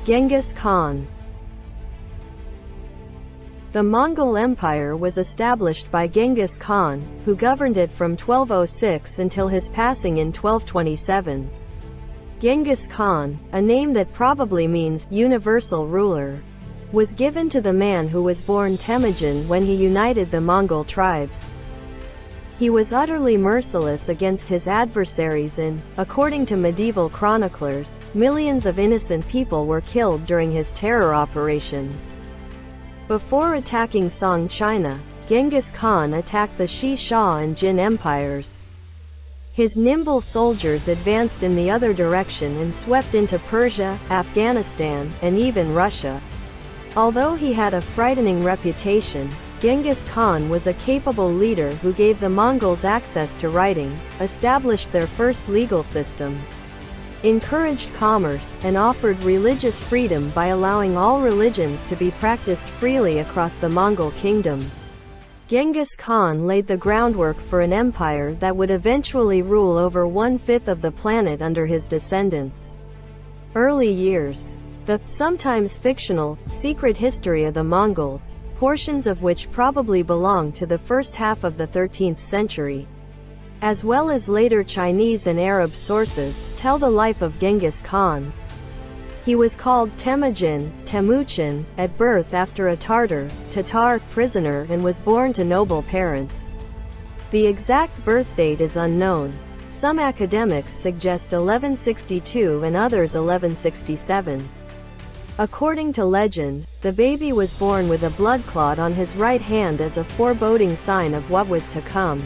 Genghis Khan. The Mongol Empire was established by Genghis Khan, who governed it from 1206 until his passing in 1227. Genghis Khan, a name that probably means universal ruler, was given to the man who was born Temujin when he united the Mongol tribes. He was utterly merciless against his adversaries and, according to medieval chroniclers, millions of innocent people were killed during his terror operations. Before attacking Song China, Genghis Khan attacked the Xi and Jin empires. His nimble soldiers advanced in the other direction and swept into Persia, Afghanistan, and even Russia. Although he had a frightening reputation, Genghis Khan was a capable leader who gave the Mongols access to writing, established their first legal system, encouraged commerce, and offered religious freedom by allowing all religions to be practiced freely across the Mongol kingdom. Genghis Khan laid the groundwork for an empire that would eventually rule over 1/5 of the planet under his descendants. Early years. The, sometimes fictional, secret history of the Mongols, portions of which probably belong to the first half of the 13th century, as well as later Chinese and Arab sources, tell the life of Genghis Khan. He was called Temujin, Temujin, at birth after a Tatar prisoner and was born to noble parents. The exact birth date is unknown. Some academics suggest 1162 and others 1167. According to legend, the baby was born with a blood clot on his right hand as a foreboding sign of what was to come.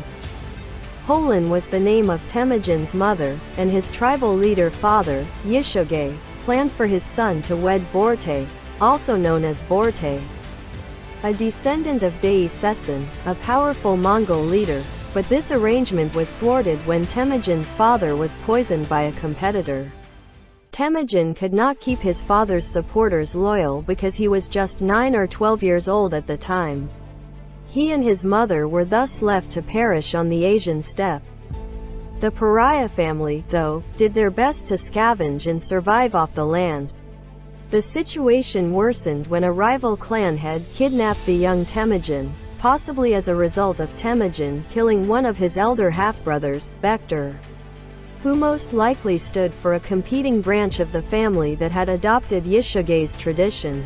Holin was the name of Temujin's mother, and his tribal leader father, Yishoge, planned for his son to wed Borte, also known as Borte, a descendant of Dei Sessen, a powerful Mongol leader, but this arrangement was thwarted when Temujin's father was poisoned by a competitor. Temujin could not keep his father's supporters loyal because he was just 9 or 12 years old at the time. He and his mother were thus left to perish on the Asian steppe. The pariah family, though, did their best to scavenge and survive off the land. The situation worsened when a rival clan had kidnapped the young Temujin, possibly as a result of Temujin killing one of his elder half-brothers, Bektur, who most likely stood for a competing branch of the family that had adopted Yishoge's tradition.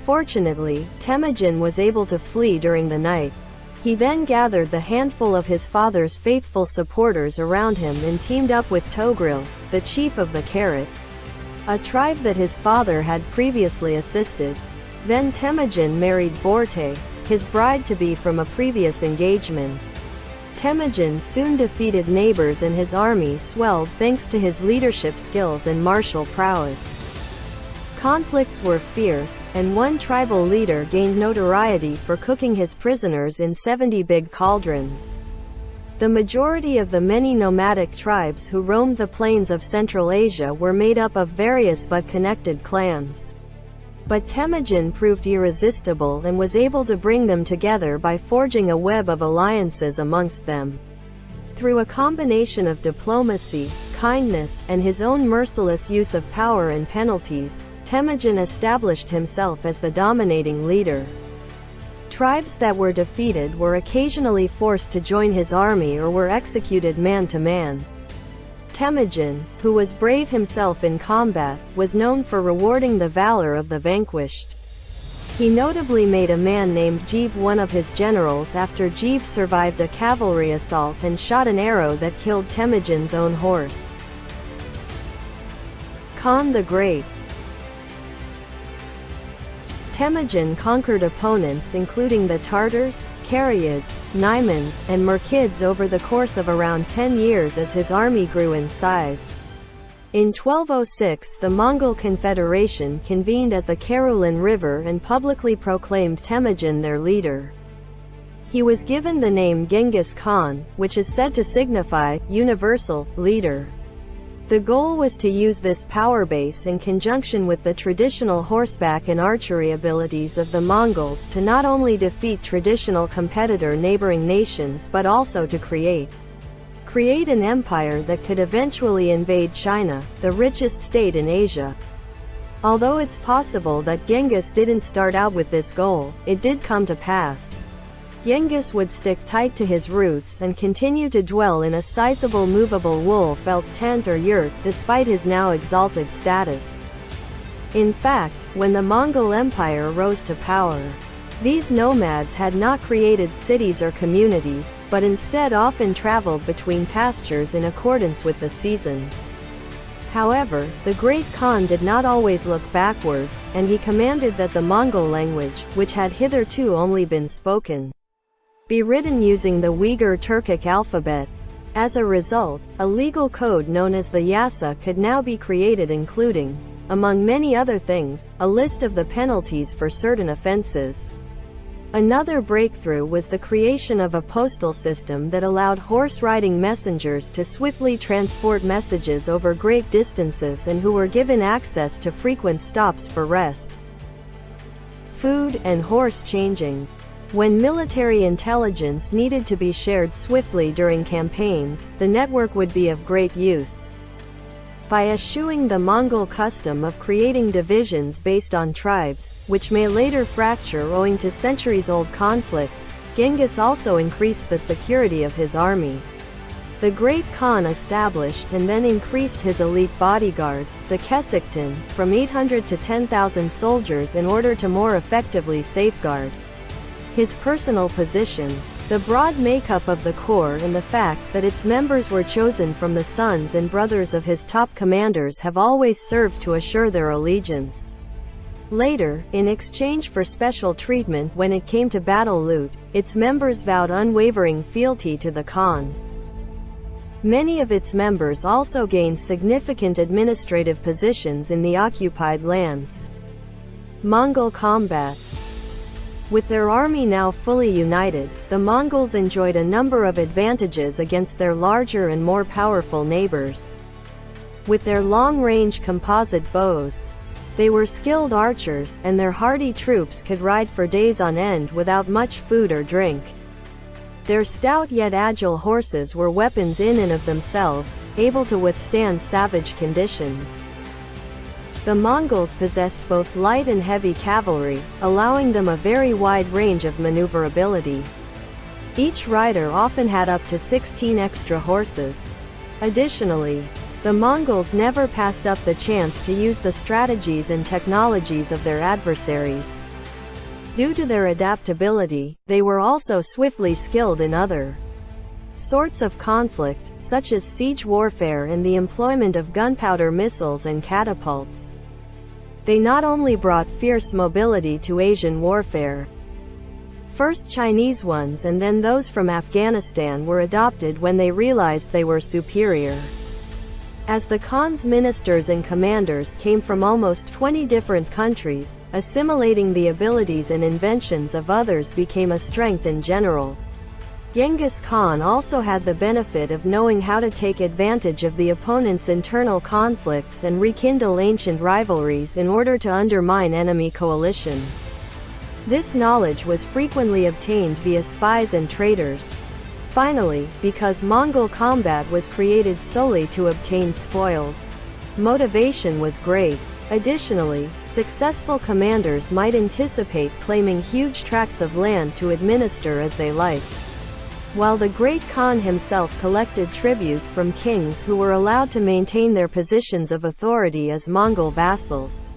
Fortunately, Temujin was able to flee during the night. He then gathered the handful of his father's faithful supporters around him and teamed up with Togril, the chief of the Karat, a tribe that his father had previously assisted. Then Temujin married Borte, his bride-to-be from a previous engagement. Temujin soon defeated neighbors and his army swelled thanks to his leadership skills and martial prowess. Conflicts were fierce, and one tribal leader gained notoriety for cooking his prisoners in 70 big cauldrons. The majority of the many nomadic tribes who roamed the plains of Central Asia were made up of various but connected clans. But Temujin proved irresistible and was able to bring them together by forging a web of alliances amongst them. Through a combination of diplomacy, kindness, and his own merciless use of power and penalties, Temujin established himself as the dominating leader. Tribes that were defeated were occasionally forced to join his army or were executed man to man. Temujin, who was brave himself in combat, was known for rewarding the valor of the vanquished. He notably made a man named Jib one of his generals after Jib survived a cavalry assault and shot an arrow that killed Temujin's own horse. Khan the Great. Temujin conquered opponents including the Tartars, Karaids, Naimans, and Merkids over the course of around 10 years as his army grew in size. In 1206 the Mongol Confederation convened at the Karulin River and publicly proclaimed Temujin their leader. He was given the name Genghis Khan, which is said to signify universal leader. The goal was to use this power base in conjunction with the traditional horseback and archery abilities of the Mongols to not only defeat traditional competitor neighboring nations but also to create an empire that could eventually invade China, the richest state in Asia. Although it's possible that Genghis didn't start out with this goal, it did come to pass. Genghis would stick tight to his roots and continue to dwell in a sizable movable wool felt tent or yurt despite his now exalted status. In fact, when the Mongol Empire rose to power, these nomads had not created cities or communities, but instead often traveled between pastures in accordance with the seasons. However, the Great Khan did not always look backwards, and he commanded that the Mongol language, which had hitherto only been spoken, be written using the Uyghur Turkic alphabet. As a result, a legal code known as the Yasa could now be created, including, among many other things, a list of the penalties for certain offenses. Another breakthrough was the creation of a postal system that allowed horse-riding messengers to swiftly transport messages over great distances and who were given access to frequent stops for rest, food, and horse changing. When military intelligence needed to be shared swiftly during campaigns, the network would be of great use. By eschewing the Mongol custom of creating divisions based on tribes, which may later fracture owing to centuries-old conflicts, Genghis also increased the security of his army. The Great Khan established and then increased his elite bodyguard, the Kesiktan, from 800 to 10,000 soldiers in order to more effectively safeguard his personal position. The broad makeup of the corps and the fact that its members were chosen from the sons and brothers of his top commanders have always served to assure their allegiance. Later, in exchange for special treatment when it came to battle loot, its members vowed unwavering fealty to the Khan. Many of its members also gained significant administrative positions in the occupied lands. Mongol combat. With their army now fully united, the Mongols enjoyed a number of advantages against their larger and more powerful neighbors. With their long-range composite bows, they were skilled archers, and their hardy troops could ride for days on end without much food or drink. Their stout yet agile horses were weapons in and of themselves, able to withstand savage conditions. The Mongols possessed both light and heavy cavalry, allowing them a very wide range of maneuverability. Each rider often had up to 16 extra horses. Additionally, the Mongols never passed up the chance to use the strategies and technologies of their adversaries. Due to their adaptability, they were also swiftly skilled in other sorts of conflict, such as siege warfare and the employment of gunpowder missiles and catapults. They not only brought fierce mobility to Asian warfare. First Chinese ones and then those from Afghanistan were adopted when they realized they were superior. As the Khan's ministers and commanders came from almost 20 different countries, assimilating the abilities and inventions of others became a strength in general. Genghis Khan also had the benefit of knowing how to take advantage of the opponent's internal conflicts and rekindle ancient rivalries in order to undermine enemy coalitions. This knowledge was frequently obtained via spies and traitors. Finally, because Mongol combat was created solely to obtain spoils, motivation was great. Additionally, successful commanders might anticipate claiming huge tracts of land to administer as they liked, while the Great Khan himself collected tribute from kings who were allowed to maintain their positions of authority as Mongol vassals.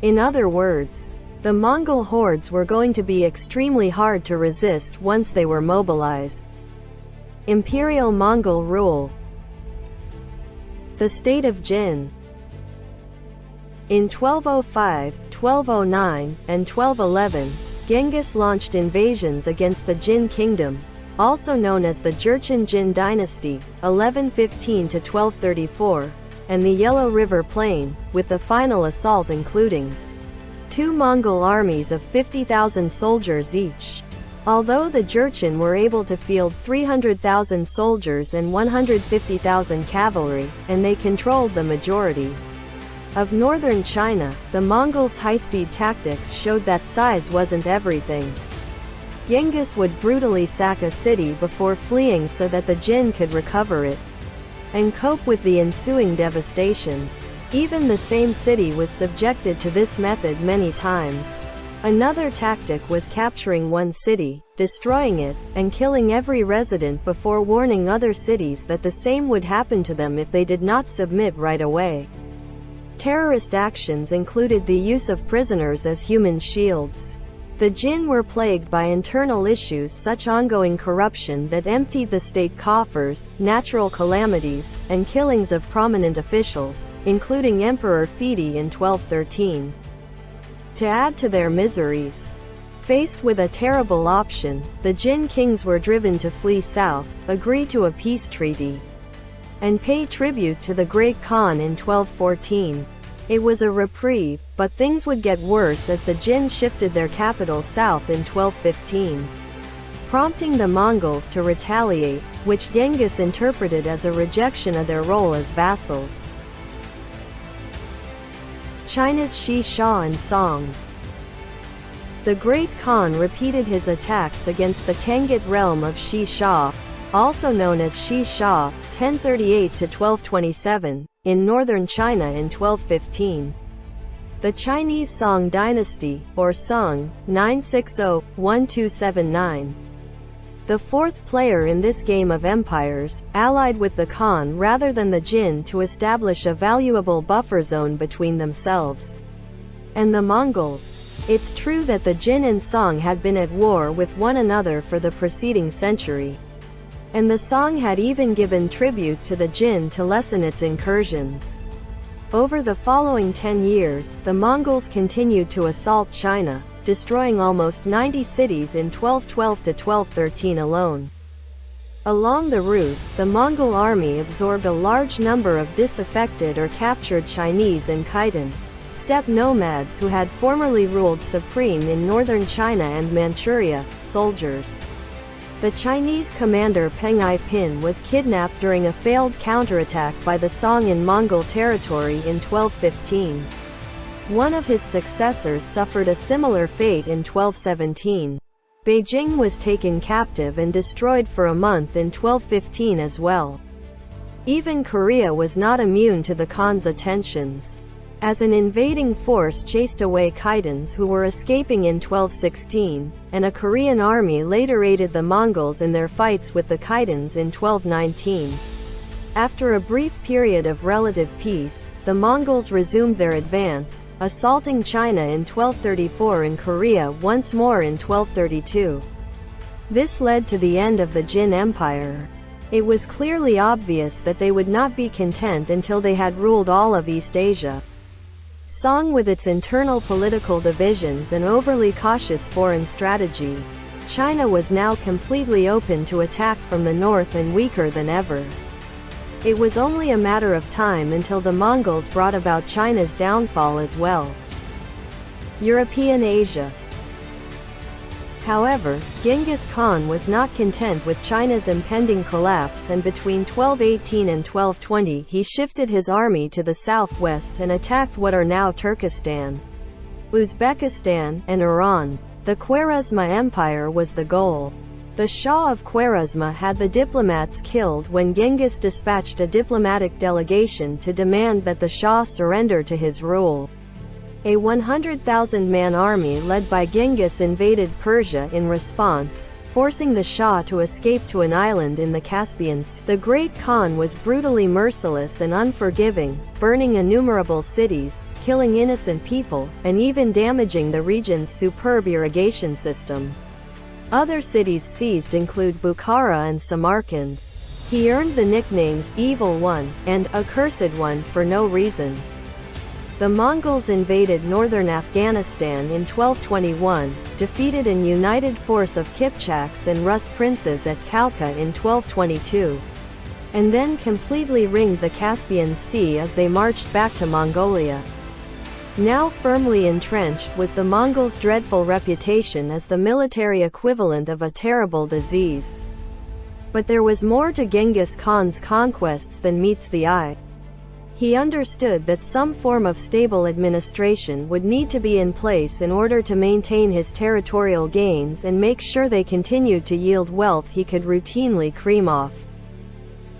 In other words, the Mongol hordes were going to be extremely hard to resist once they were mobilized. Imperial Mongol rule. The state of Jin. In 1205, 1209, and 1211, Genghis launched invasions against the Jin kingdom, also known as the Jurchen Jin dynasty, 1115 to 1234, and the Yellow River Plain, with the final assault including two Mongol armies of 50,000 soldiers each. Although the Jurchen were able to field 300,000 soldiers and 150,000 cavalry, and they controlled the majority of northern China, the Mongols' high-speed tactics showed that size wasn't everything. Genghis would brutally sack a city before fleeing so that the Jin could recover it and cope with the ensuing devastation. Even the same city was subjected to this method many times. Another tactic was capturing one city, destroying it, and killing every resident before warning other cities that the same would happen to them if they did not submit right away. Terrorist actions included the use of prisoners as human shields. The Jin were plagued by internal issues such ongoing corruption that emptied the state coffers, natural calamities, and killings of prominent officials, including Emperor Fidi in 1213. To add to their miseries, faced with a terrible option, the Jin kings were driven to flee south, agree to a peace treaty, and pay tribute to the Great Khan in 1214. It was a reprieve, but things would get worse as the Jin shifted their capital south in 1215, prompting the Mongols to retaliate, which Genghis interpreted as a rejection of their role as vassals. China's Shi Sha and Song. The Great Khan repeated his attacks against the Tangut realm of Shi Sha, also known as Shi Sha, 1038–1227, in northern China in 1215. The Chinese Song dynasty, or Song, 960–1279. The fourth player in this game of empires, allied with the Khan rather than the Jin to establish a valuable buffer zone between themselves and the Mongols. It's true that the Jin and Song had been at war with one another for the preceding century, and the Song had even given tribute to the Jin to lessen its incursions. Over the following 10 years, the Mongols continued to assault China, destroying almost 90 cities in 1212–1213 alone. Along the route, the Mongol army absorbed a large number of disaffected or captured Chinese and Khitan, steppe nomads who had formerly ruled supreme in northern China and Manchuria, soldiers. The Chinese commander Peng Ai-pin was kidnapped during a failed counterattack by the Song in Mongol territory in 1215. One of his successors suffered a similar fate in 1217. Beijing was taken captive and destroyed for a month in 1215 as well. Even Korea was not immune to the Khan's attentions, as an invading force chased away Khitans who were escaping in 1216, and a Korean army later aided the Mongols in their fights with the Khitans in 1219. After a brief period of relative peace, the Mongols resumed their advance, assaulting China in 1234 and Korea once more in 1232. This led to the end of the Jin Empire. It was clearly obvious that they would not be content until they had ruled all of East Asia. Song, with its internal political divisions and overly cautious foreign strategy, China was now completely open to attack from the north and weaker than ever. It was only a matter of time until the Mongols brought about China's downfall as well. European Asia. However, Genghis Khan was not content with China's impending collapse, and between 1218 and 1220 he shifted his army to the southwest and attacked what are now Turkestan, Uzbekistan, and Iran. The Khwarezma Empire was the goal. The Shah of Khwarezma had the diplomats killed when Genghis dispatched a diplomatic delegation to demand that the Shah surrender to his rule. A 100,000-man army led by Genghis invaded Persia in response, forcing the Shah to escape to an island in the Caspian Sea. The Great Khan was brutally merciless and unforgiving, burning innumerable cities, killing innocent people, and even damaging the region's superb irrigation system. Other cities seized include Bukhara and Samarkand. He earned the nicknames Evil One and Accursed One for no reason. The Mongols invaded northern Afghanistan in 1221, defeated an united force of Kipchaks and Rus princes at Khalkha in 1222, and then completely ringed the Caspian Sea as they marched back to Mongolia. Now firmly entrenched was the Mongols' dreadful reputation as the military equivalent of a terrible disease. But there was more to Genghis Khan's conquests than meets the eye. He understood that some form of stable administration would need to be in place in order to maintain his territorial gains and make sure they continued to yield wealth he could routinely cream off.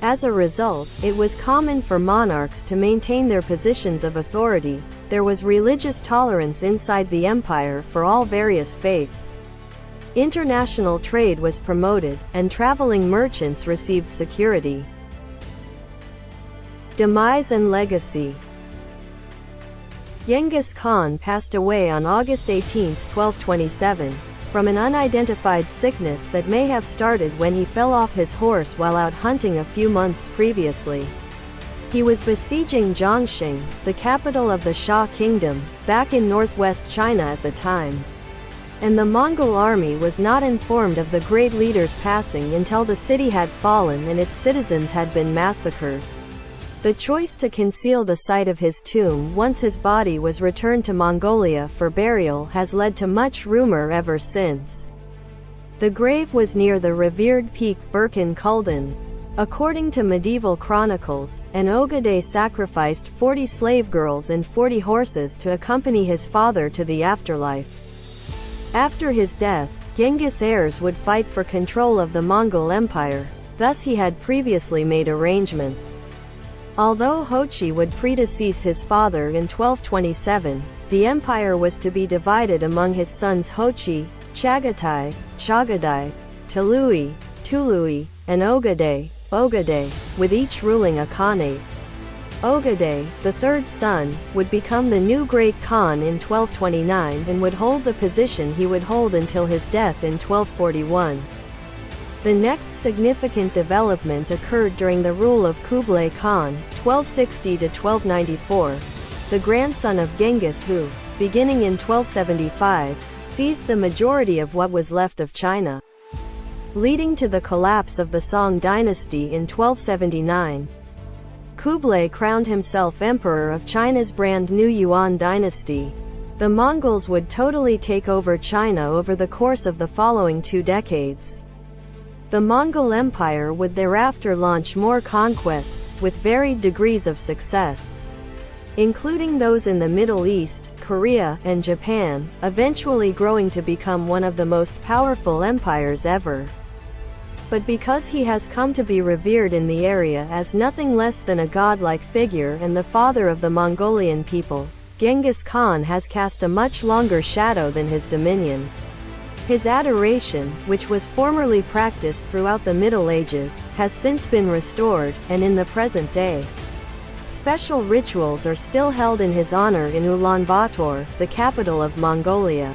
As a result, it was common for monarchs to maintain their positions of authority. There was religious tolerance inside the empire for all various faiths. International trade was promoted, and traveling merchants received security. Demise and legacy. Genghis Khan passed away on August 18, 1227, from an unidentified sickness that may have started when he fell off his horse while out hunting a few months previously. He was besieging Zhongxing, the capital of the Xia Kingdom, back in northwest China at the time. And the Mongol army was not informed of the great leader's passing until the city had fallen and its citizens had been massacred. The choice to conceal the site of his tomb once his body was returned to Mongolia for burial has led to much rumor ever since. The grave was near the revered peak Birken Kulden. According to medieval chronicles, an Ogadai sacrificed 40 slave girls and 40 horses to accompany his father to the afterlife. After his death, Genghis' heirs would fight for control of the Mongol Empire, thus he had previously made arrangements. Although Hochi would predecease his father in 1227, the empire was to be divided among his sons Hochi, Chagatai, Chagadai, Tului, Tului, and Ogadai, with each ruling a khanate. Ogadai, the third son, would become the new Great Khan in 1229 and would hold the position he would hold until his death in 1241. The next significant development occurred during the rule of Kublai Khan, 1260–1294, the grandson of Genghis who, beginning in 1275, seized the majority of what was left of China, leading to the collapse of the Song dynasty in 1279. Kublai crowned himself emperor of China's brand new Yuan dynasty. The Mongols would totally take over China over the course of the following 2 decades. The Mongol Empire would thereafter launch more conquests, with varied degrees of success, including those in the Middle East, Korea, and Japan, eventually growing to become one of the most powerful empires ever. But because he has come to be revered in the area as nothing less than a godlike figure and the father of the Mongolian people, Genghis Khan has cast a much longer shadow than his dominion. His adoration, which was formerly practiced throughout the Middle Ages, has since been restored, and in the present day, special rituals are still held in his honor in Ulaanbaatar, the capital of Mongolia.